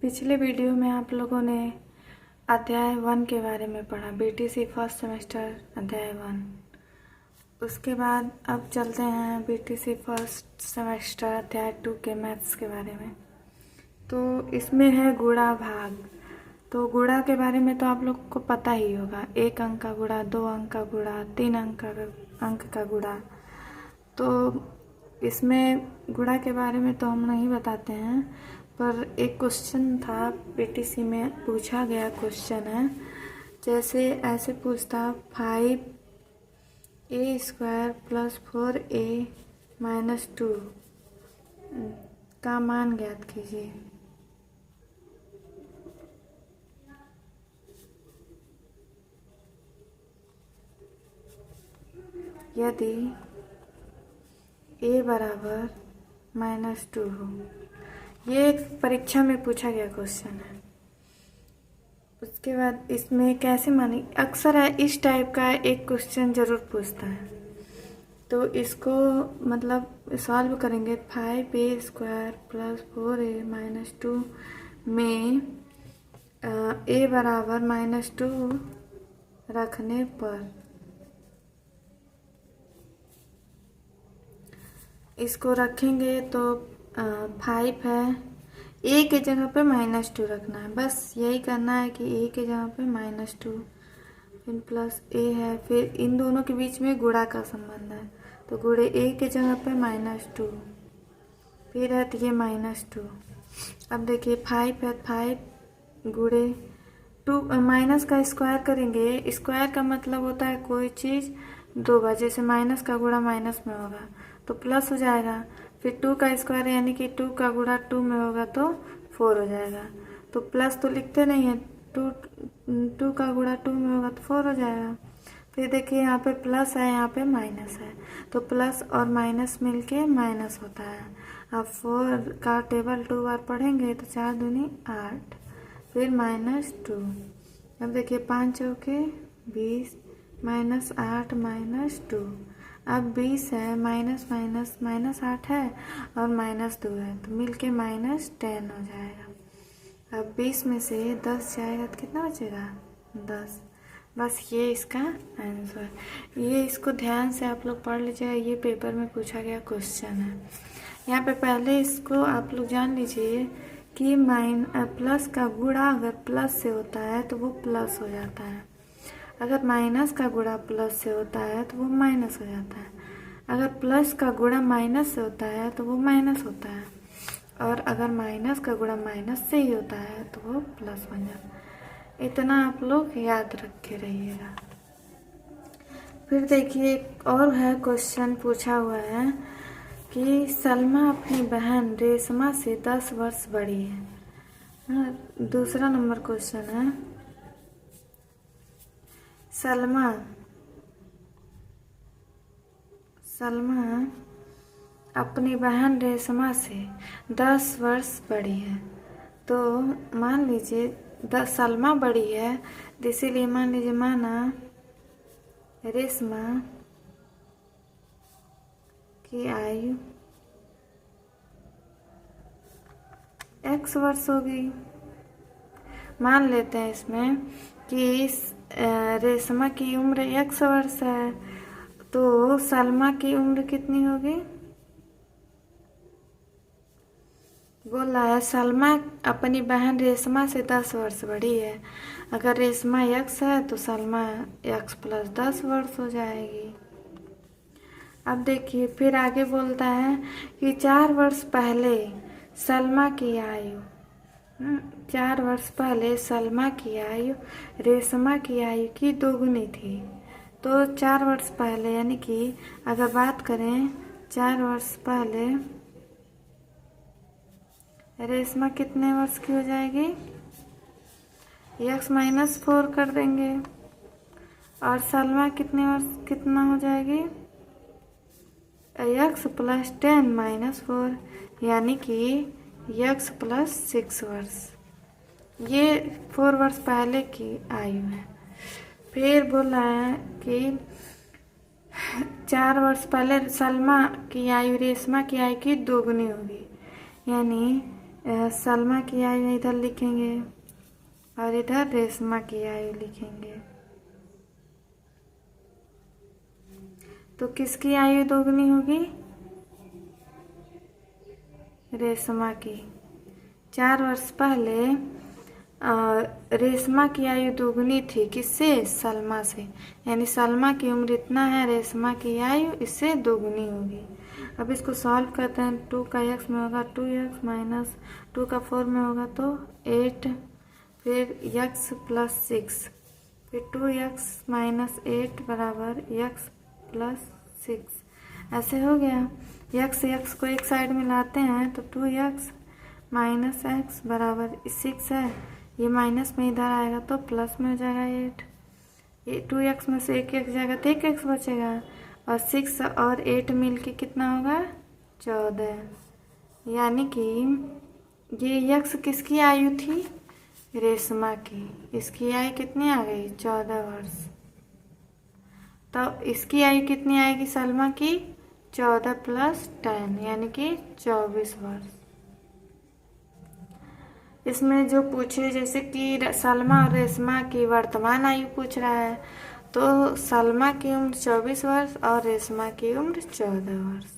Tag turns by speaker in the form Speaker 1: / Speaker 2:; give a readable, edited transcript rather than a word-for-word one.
Speaker 1: पिछले वीडियो में आप लोगों ने अध्याय 1 के बारे में पढ़ा, बीटीसी फर्स्ट सेमेस्टर अध्याय 1। उसके बाद अब चलते हैं बीटीसी फर्स्ट सेमेस्टर अध्याय 2 के मैथ्स के बारे में। तो इसमें है गुणा भाग। तो गुणा के बारे में तो आप लोग को पता ही होगा, 1 अंक का गुणा, 2 अंक का गुणा, 3 अंक का गुणा। तो इसमें गुणा के बारे में तो हम नहीं बताते हैं, पर एक क्वेश्चन था पीटीसी में पूछा गया क्वेश्चन है, जैसे ऐसे पूछता 5a² + 4a - 2 का मान ज्ञात कीजिए। यदि a बराबर -2 हो। ये एक परीक्षा में पूछा गया क्वेश्चन है। उसके बाद इसमें कैसे माने, अक्सर है इस टाइप का एक क्वेश्चन जरूर पूछता है। तो इसको मतलब सॉल्व करेंगे। 5a² + 4a - 2 में a बराबर -2 रखने पर इसको रखेंगे तो 5 है, a के जगह पे -2 रखना है। बस यही करना है कि a के जगह पे -2 फिर प्लस a है, फिर इन दोनों के बीच में गुणा का संबंध है। तो गुणे a के जगह पे -2, फिर है तो ये -2। अब देखिए 5 है, 5 गुणे 2 माइनस का स्क्वायर करेंगे। स्क्वायर का मतलब होता है कोई चीज़ 2 बार, जैसे माइनस का गुणा माइनस में होगा तो प्लस हो जाएगा। फिर 2 का स्क्वायर यानी कि 2 का गुणा 2 में होगा तो 4 हो जाएगा। तो प्लस तो लिखते नहीं है, 2 का गुणा 2 में होगा तो 4 हो जाएगा। फिर देखिए यहाँ पे प्लस है, यहाँ पे माइनस है, तो प्लस और माइनस मिलके माइनस होता है। अब 4 का टेबल 2 बार पढ़ेंगे तो 4 दूनी 8, फिर -2। अब देखिए 5 चौके 20 -8 -2। अब 20 है, माइनस माइनस -8 है और -2 है, तो मिलके -10 हो जाएगा। अब 20 में से 10 जाएगा तो कितना बचेगा? 10। बस ये इसका आंसर। ये इसको ध्यान से आप लोग पढ़ लीजिएगा, ये पेपर में पूछा गया क्वेश्चन है। यहाँ पे पहले इसको आप लोग जान लीजिए कि प्लस का गुणा अगर प्लस से होता है तो वो प्लस हो जाता है, अगर माइनस का गुणा प्लस से होता है तो वो माइनस हो जाता है, अगर प्लस का गुणा माइनस से होता है तो वो माइनस होता है, और अगर माइनस का गुणा माइनस से ही होता है तो वो प्लस बन जाता है। इतना आप लोग याद रखे रहिएगा। फिर देखिए एक और है क्वेश्चन पूछा हुआ है कि सलमा अपनी बहन रेशमा से 10 वर्ष बड़ी है। दूसरा नंबर क्वेश्चन है, सलमा अपनी बहन रेशमा से 10 वर्ष बड़ी है। तो मान लीजिए सलमा बड़ी है, इसीलिए मान लीजिए माना रेशमा की आयु x वर्ष होगी। मान लेते हैं इसमें कि रेशमा की उम्र x वर्ष है, तो सलमा की उम्र कितनी होगी? बोल रहा है सलमा अपनी बहन रेशमा से 10 वर्ष बड़ी है। अगर रेशमा x है तो सलमा x + 10 वर्ष हो जाएगी। अब देखिए फिर आगे बोलता है कि 4 वर्ष पहले सलमा की आयु 4 वर्ष पहले सलमा की आयु रेशमा की आयु की दोगुनी थी। तो 4 वर्ष पहले यानी कि अगर बात करें 4 वर्ष पहले रेशमा कितने वर्ष की हो जाएगी? x - 4 कर देंगे, और सलमा कितना हो जाएगी? x + 10 - 4 यानी कि x + 6 वर्ष। ये 4 वर्ष पहले की आयु है। फिर बोला है कि 4 वर्ष पहले सलमा की आयु रेशमा की आयु की दोगुनी होगी, यानी सलमा की आयु इधर लिखेंगे और इधर रेशमा की आयु लिखेंगे। तो किसकी आयु दोगुनी होगी? रेशमा की। 4 वर्ष पहले रेशमा की आयु दोगुनी थी, किससे? सलमा से। यानी सलमा की उम्र इतना है, रेशमा की आयु इससे दोगुनी होगी। अब इसको सॉल्व करते हैं। 2 का x में होगा 2x माइनस 2 का 4 में होगा तो 8, फिर x प्लस 6, फिर 2x माइनस 8 बराबर x प्लस 6। ऐसे हो गया। x को एक साइड में लाते हैं तो 2x माइनस x बराबर 6 है। ये माइनस में इधर आएगा तो प्लस में हो जाएगा 8। ये 2x में से एक जाएगा तो 1x बचेगा, और 6 और 8 मिल के कितना होगा? 14। यानी कि ये x किसकी आयु थी? रेशमा की। इसकी आयु कितनी आ गई? 14 वर्ष। तो इसकी आयु कितनी आएगी सलमा की? 14 प्लस 10 यानी कि 24 वर्ष। इसमें जो पूछे जैसे कि सलमा और रेशमा की वर्तमान आयु पूछ रहा है, तो सलमा की उम्र 24 वर्ष और रेशमा की उम्र 14 वर्ष।